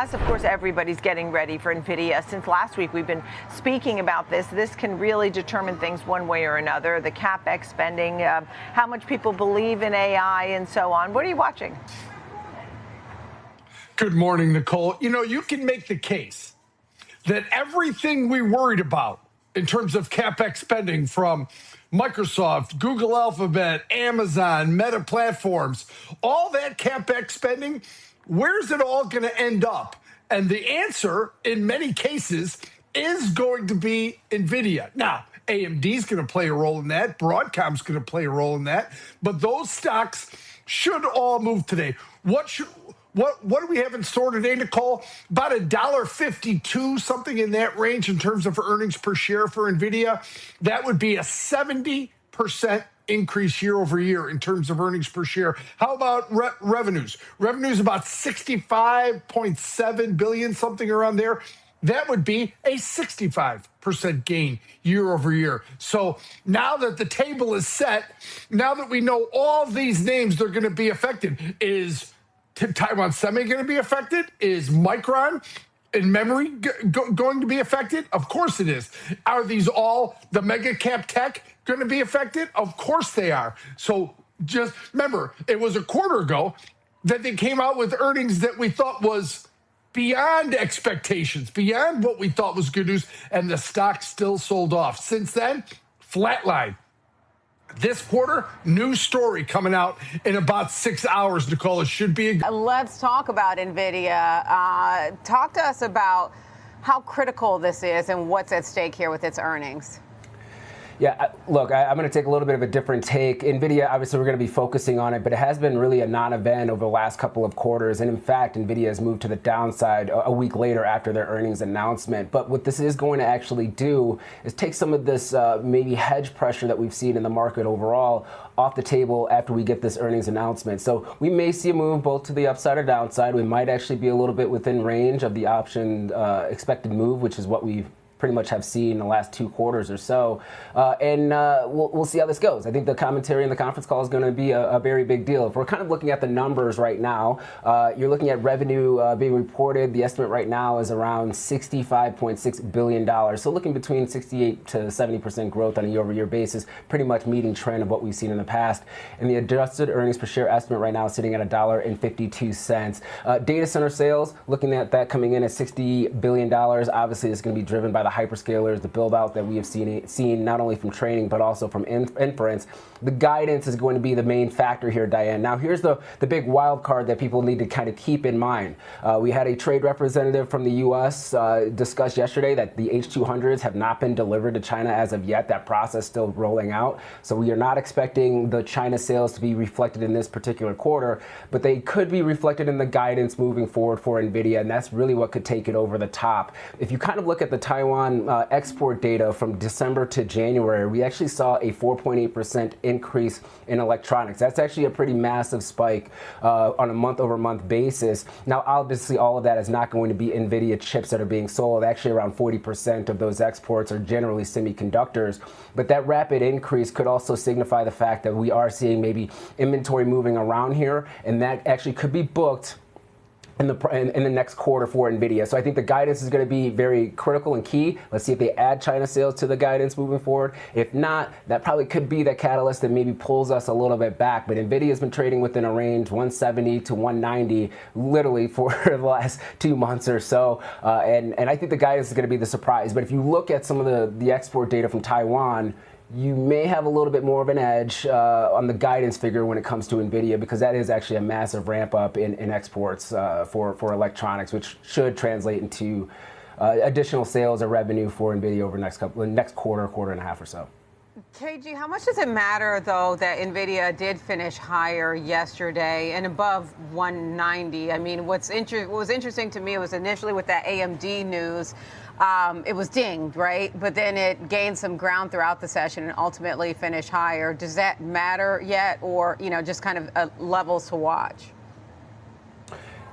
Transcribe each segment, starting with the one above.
as, of course, everybody's getting ready for NVIDIA. Since last week, we've been speaking about this. This can really determine things one way or another. The CapEx spending, how much people believe in AI, and so on. What are you watching? Good morning, Nicole. You know, you can make the case that everything we worried about in terms of CapEx spending from Microsoft, Google Alphabet, Amazon, Meta Platforms, all that CapEx spending, where's it all going to end up? And the answer, in many cases, is going to be NVIDIA. Now, AMD is going to play a role in that. Broadcom's going to play a role in that. But those stocks should all move today. What do we have in store today, Nicole? About $1.52, something in that range in terms of earnings per share for NVIDIA. That would be a 70% increase year over year in terms of earnings per share. How about revenues? Revenues about $65.7 billion, something around there. That would be a 65% gain year over year. So now that the table is set, now that we know all these names that are going to be affected, is Taiwan Semi going to be affected? Is Micron in memory going to be affected? Of course it is. Are these all the mega cap tech going to be affected? Of course they are. So just remember, it was a quarter ago that they came out with earnings that we thought was beyond expectations, beyond what we thought was good news, and the stock still sold off. Since then, flatline. This quarter, new story coming out in about 6 hours, Nicole. It should be. Let's talk about NVIDIA. Talk to us about how critical this is and what's at stake here with its earnings. Yeah, look, I'm going to take a little bit of a different take. NVIDIA, obviously, we're going to be focusing on it, but it has been really a non-event over the last couple of quarters. And in fact, NVIDIA has moved to the downside a week later after their earnings announcement. But what this is going to actually do is take some of this maybe hedge pressure that we've seen in the market overall off the table after we get this earnings announcement. So we may see a move both to the upside or downside. We might actually be a little bit within range of the option expected move, which is what we've pretty much have seen in the last 2 quarters or so. And we'll see how this goes. I think the commentary in the conference call is going to be a very big deal. If we're kind of looking at the numbers right now, you're looking at revenue being reported. The estimate right now is around $65.6 billion. So looking between 68 to 70% growth on a year-over-year basis, pretty much meeting trend of what we've seen in the past. And the adjusted earnings per share estimate right now is sitting at $1.52. Data center sales, looking at that coming in at $60 billion. Obviously, it's going to be driven by the hyperscalers, the build out that we have seen not only from training but also from inference. The guidance is going to be the main factor here, Diane. Now here's the big wild card that people need to kind of keep in mind. We had a trade representative from the U.S. Discuss yesterday that the H200s have not been delivered to China as of yet. That process still rolling out. So we are not expecting the China sales to be reflected in this particular quarter, but they could be reflected in the guidance moving forward for NVIDIA, and that's really what could take it over the top. If you kind of look at the Taiwan export data from December to January, we actually saw a 4.8% increase in electronics. That's actually a pretty massive spike on a month-over-month basis. Now, obviously, all of that is not going to be NVIDIA chips that are being sold. Actually, around 40% of those exports are generally semiconductors. But that rapid increase could also signify the fact that we are seeing maybe inventory moving around here, and that actually could be booked in the next quarter for NVIDIA. So I think the guidance is going to be very critical and key. Let's see if they add China sales to the guidance moving forward. If not, that probably could be the catalyst that maybe pulls us a little bit back. But NVIDIA has been trading within a range 170 to 190 literally for the last 2 months or so. And I think the guidance is going to be the surprise. But if you look at some of the export data from Taiwan, you may have a little bit more of an edge on the guidance figure when it comes to NVIDIA, because that is actually a massive ramp up in exports for electronics, which should translate into additional sales or revenue for NVIDIA over the next quarter and a half or so. KG, how much does it matter, though, that NVIDIA did finish higher yesterday and above 190? I mean, what was interesting to me was initially with that AMD news, it was dinged, right? But then it gained some ground throughout the session and ultimately finished higher. Does that matter yet, or, just kind of levels to watch?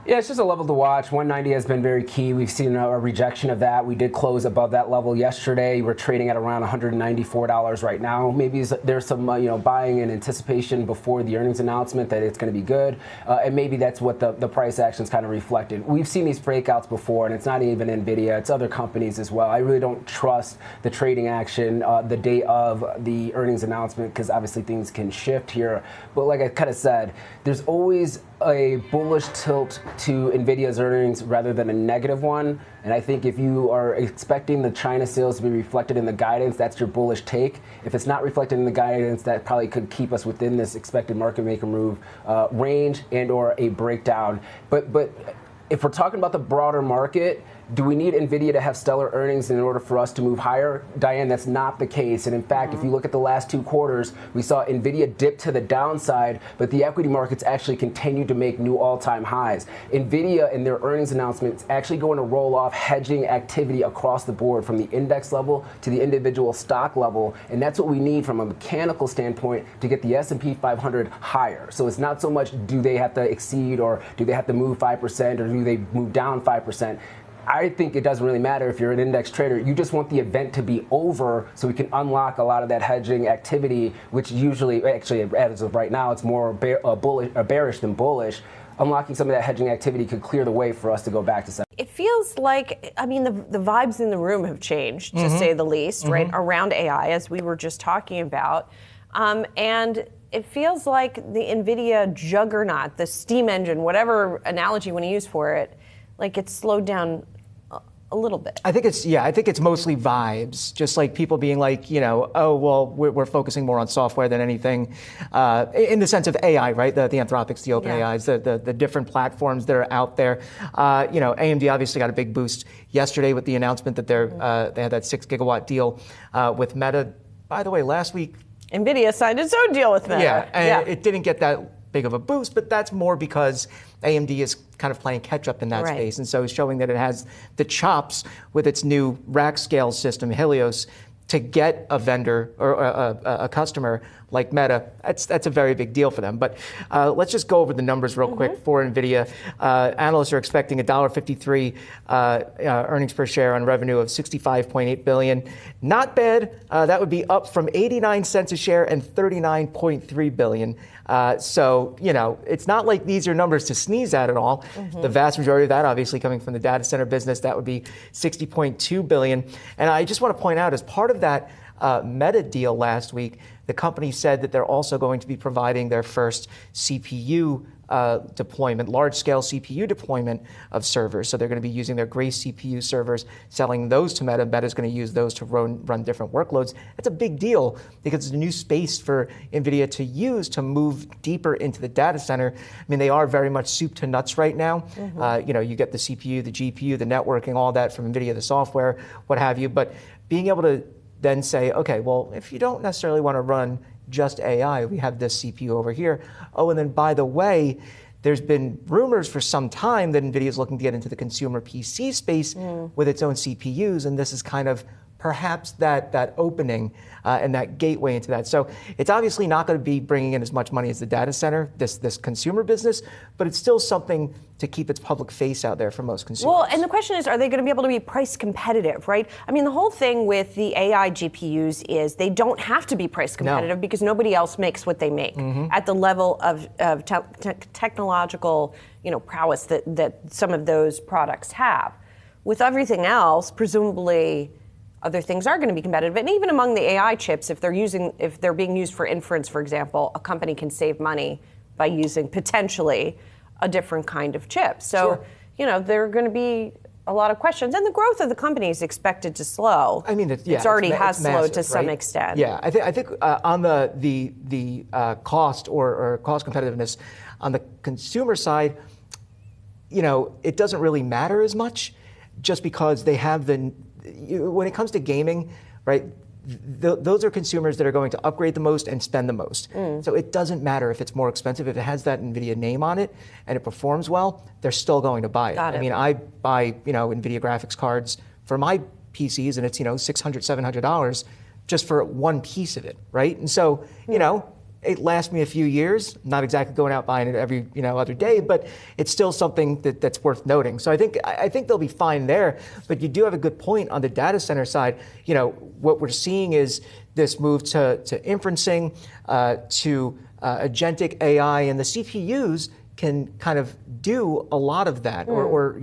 Yeah, it's just a level to watch. 190 has been very key. We've seen a rejection of that. We did close above that level yesterday. We're trading at around $194 right now. Maybe there's some buying in anticipation before the earnings announcement that it's going to be good, and maybe that's what the price action's kind of reflected. We've seen these breakouts before, and it's not even Nvidia; it's other companies as well. I really don't trust the trading action the day of the earnings announcement because obviously things can shift here. But like I kind of said, there's always a bullish tilt to Nvidia's earnings rather than a negative one. And I think if you are expecting the China sales to be reflected in the guidance, that's your bullish take. If it's not reflected in the guidance, that probably could keep us within this expected market maker move range and or a breakdown. But if we're talking about the broader market, do we need Nvidia to have stellar earnings in order for us to move higher? Diane, that's not the case. And in fact, if you look at the last 2 quarters, we saw Nvidia dip to the downside, but the equity markets actually continued to make new all-time highs. Nvidia, in their earnings announcements, actually going to roll off hedging activity across the board from the index level to the individual stock level. And that's what we need from a mechanical standpoint to get the S&P 500 higher. So it's not so much do they have to exceed or do they have to move 5% or do they move down 5%. I think it doesn't really matter if you're an index trader. You just want the event to be over so we can unlock a lot of that hedging activity, which usually, actually, as of right now, it's more bearish than bullish. Unlocking some of that hedging activity could clear the way for us to go back to 7. It feels like, I mean, the vibes in the room have changed, to say the least, right, around AI, as we were just talking about. And it feels like the NVIDIA juggernaut, the steam engine, whatever analogy you want to use for it, like it's slowed down a little bit. I think it's mostly vibes, just like people being like, oh, well, we're focusing more on software than anything, in the sense of AI, right? The Anthropics, the OpenAIs, the different platforms that are out there. AMD obviously got a big boost yesterday with the announcement that they had that 6 gigawatt deal with Meta. By the way, last week, NVIDIA signed its own deal with Meta. Yeah, and it didn't get that big of a boost, but that's more because AMD is kind of playing catch up in that space, and so showing that it has the chops with its new rack scale system, Helios, to get a vendor or a customer like Meta. That's a very big deal for them. But let's just go over the numbers real quick for NVIDIA. Analysts are expecting $1.53 earnings per share on revenue of $65.8 billion. Not bad. That would be up from 89 cents a share and $39.3 billion. So, it's not like these are numbers to sneeze at all. The vast majority of that obviously coming from the data center business. That would be $60.2 billion. And I just want to point out, as part of that Meta deal last week, the company said that they're also going to be providing their first CPU deployment, large-scale CPU deployment of servers. So they're going to be using their Grace CPU servers, selling those to Meta. Meta's going to use those to run different workloads. That's a big deal because it's a new space for NVIDIA to use to move deeper into the data center. I mean, they are very much soup to nuts right now. You get the CPU, the GPU, the networking, all that from NVIDIA, the software, what have you. But being able to then say, okay, well, if you don't necessarily want to run just AI, we have this CPU over here. Oh, and then by the way, there's been rumors for some time that NVIDIA is looking to get into the consumer PC space with its own CPUs, and this is kind of perhaps that opening and that gateway into that. So it's obviously not going to be bringing in as much money as the data center, this consumer business, but it's still something to keep its public face out there for most consumers. Well, and the question is, are they going to be able to be price competitive, right? I mean, the whole thing with the AI GPUs is they don't have to be price competitive because nobody else makes what they make at the level of technological, prowess that some of those products have. With everything else, presumably other things are going to be competitive. And even among the AI chips, if they're being used for inference, for example, a company can save money by using potentially a different kind of chip. So, there are going to be a lot of questions. And the growth of the company is expected to slow. I mean, it's already has slowed to some extent. Yeah, I think on the cost or cost competitiveness on the consumer side, it doesn't really matter as much just because they have when it comes to gaming, right, those are consumers that are going to upgrade the most and spend the most. So it doesn't matter if it's more expensive. If it has that NVIDIA name on it and it performs well, they're still going to buy it. I mean, I buy, NVIDIA graphics cards for my PCs, and it's, $600, $700 just for one piece of it, right? And so, it lasts me a few years. Not exactly going out buying it every other day, but it's still something that's worth noting. So I think they'll be fine there. But you do have a good point on the data center side. What we're seeing is this move to inferencing, to agentic AI, and the CPUs can kind of do a lot of that, or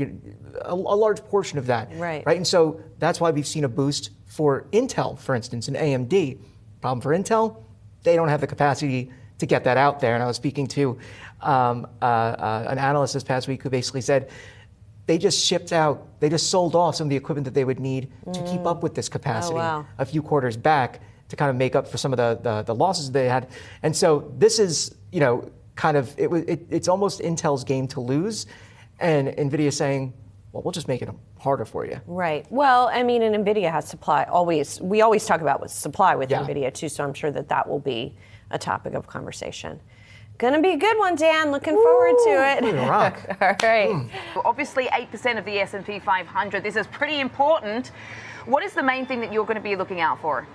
a large portion of that. Right. And so that's why we've seen a boost for Intel, for instance, and AMD. Problem for Intel, they don't have the capacity to get that out there. And I was speaking to an analyst this past week who basically said they just sold off some of the equipment that they would need to keep up with this capacity a few quarters back to kind of make up for some of the losses they had. And so this is, it's almost Intel's game to lose. And NVIDIA saying, well, we'll just make it harder for you. Right. Well, I mean, and NVIDIA has supply we always talk about supply with NVIDIA too, so I'm sure that will be a topic of conversation. Gonna be a good one, Dan. Looking forward to it. Rock. All right. Obviously, 8% of the S&P 500. This is pretty important. What is the main thing that you're going to be looking out for?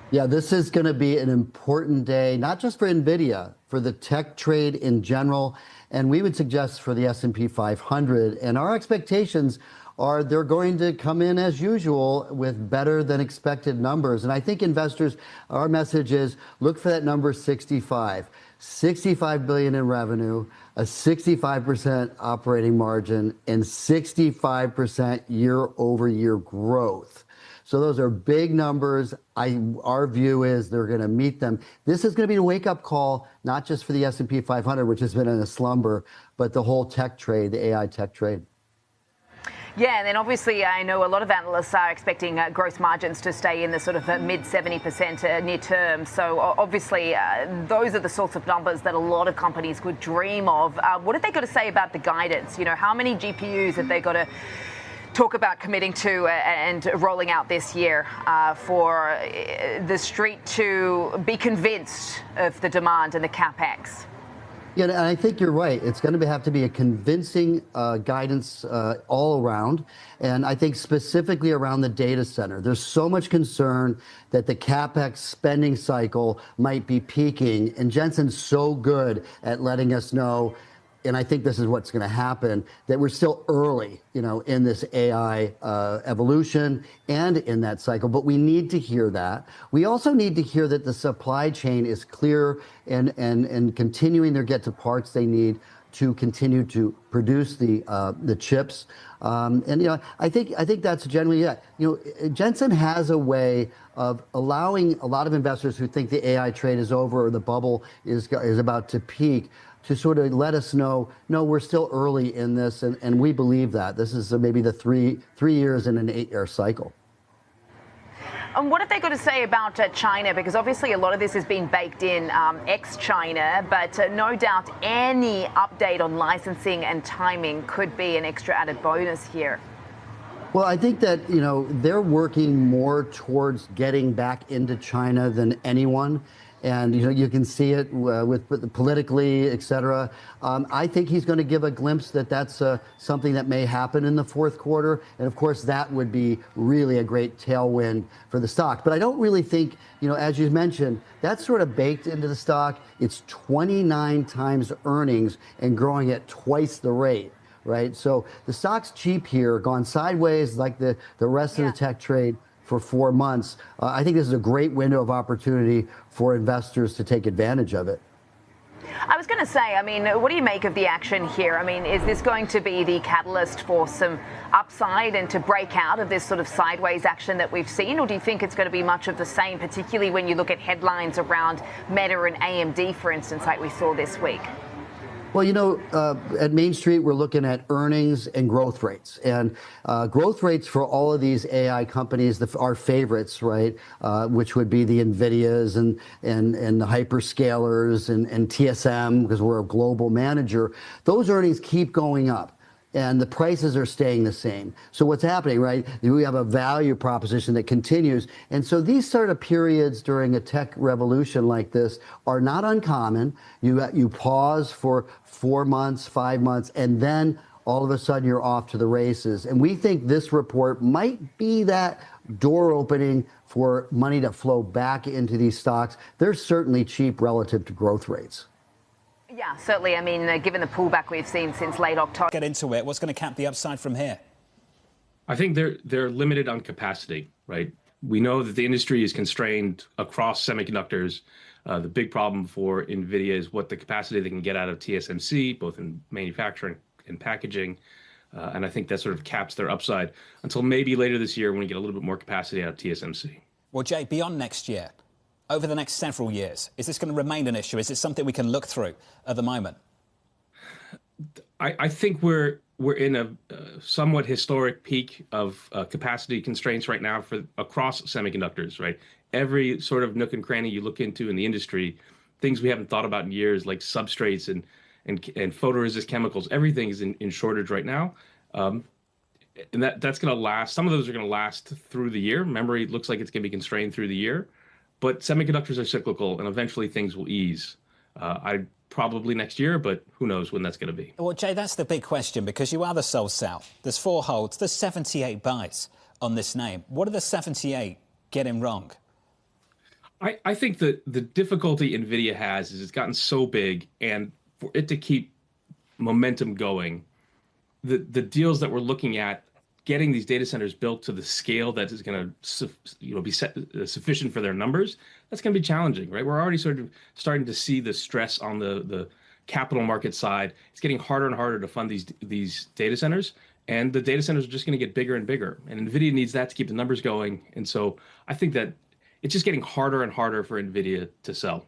Yeah, this is going to be an important day, not just for NVIDIA, for the tech trade in general, and we would suggest for the S&P 500. And our expectations are they're going to come in as usual with better than expected numbers. And I think investors, our message is look for that number 65. 65 billion in revenue, a 65% operating margin, and 65% year-over-year growth. So those are big numbers. Our view is they're going to meet them. This is going to be a wake-up call, not just for the S&P 500, which has been in a slumber, but the whole tech trade, the AI tech trade. Yeah, and then obviously I know a lot of analysts are expecting gross margins to stay in the sort of mid 70% near term. So obviously those are the sorts of numbers that a lot of companies would dream of. What have they got to say about the guidance? How many GPUs have they got to talk about committing to and rolling out this year for the street to be convinced of the demand and the CapEx? Yeah, and I think you're right. It's going to have to be a convincing guidance all around. And I think specifically around the data center, there's so much concern that the CapEx spending cycle might be peaking. And Jensen's so good at letting us know, and I think this is what's going to happen, that we're still early, in this AI evolution and in that cycle. But we need to hear that. We also need to hear that the supply chain is clear and continuing to get to parts they need to continue to produce the chips. I think that's generally it. Jensen has a way of allowing a lot of investors who think the AI trade is over or the bubble is about to peak to sort of let us know, no, we're still early in this, and we believe that. This is maybe the three years in an 8-year cycle. And what have they got to say about China? Because obviously a lot of this has been baked in ex-China, but no doubt any update on licensing and timing could be an extra added bonus here. Well, I think that, they're working more towards getting back into China than anyone. And, you can see it with politically, et cetera. I think he's going to give a glimpse that that's something that may happen in the fourth quarter. And of course, that would be really a great tailwind for the stock. But I don't really think, as you mentioned, that's sort of baked into the stock. It's 29 times earnings and growing at twice the rate, right? So the stock's cheap here, gone sideways like the rest of the tech trade for 4 months. I think this is a great window of opportunity for investors to take advantage of it. I was going to say, what do you make of the action here? Is this going to be the catalyst for some upside and to break out of this sort of sideways action that we've seen? Or do you think it's going to be much of the same, particularly when you look at headlines around Meta and AMD, for instance, like we saw this week? Well, at Main Street, we're looking at earnings and growth rates. And growth rates for all of these AI companies, our favorites, right, which would be the Nvidias and the hyperscalers and TSM, because we're a global manager, those earnings keep going up. And the prices are staying the same. So what's happening, right? We have a value proposition that continues. And so these sort of periods during a tech revolution like this are not uncommon. You pause for 4 months, 5 months, and then all of a sudden you're off to the races. And we think this report might be that door opening for money to flow back into these stocks. They're certainly cheap relative to growth rates. Yeah, certainly. I mean, given the pullback we've seen since late October. Get into it. What's going to cap the upside from here? I think they're limited on capacity, right? We know that the industry is constrained across semiconductors. The big problem for Nvidia is what the capacity they can get out of TSMC, both in manufacturing and packaging. And I think that sort of caps their upside until maybe later this year when we get a little bit more capacity out of TSMC. Well, Jay, beyond next year, over the next several years, is this going to remain an issue? Is it something we can look through at the moment? I think we're in a somewhat historic peak of capacity constraints right now for across semiconductors, right? Every sort of nook and cranny you look into in the industry, things we haven't thought about in years, like substrates and photoresist chemicals, everything is in shortage right now. And that's going to last. Some of those are going to last through the year. Memory looks like it's going to be constrained through the year, but semiconductors are cyclical, and eventually things will ease. Probably next year, but who knows when that's going to be. Well, Jay, that's the big question, because you are the sole sell. There's 4 holds. There's 78 buys on this name. What are the 78 getting wrong? I think that the difficulty NVIDIA has is it's gotten so big, and for it to keep momentum going, the deals that we're looking at, getting these data centers built to the scale that is going to be sufficient for their numbers, that's going to be challenging, right? We're already sort of starting to see the stress on the capital market side. It's getting harder and harder to fund these data centers, and the data centers are just going to get bigger and bigger. And NVIDIA needs that to keep the numbers going. And so I think that it's just getting harder and harder for NVIDIA to sell.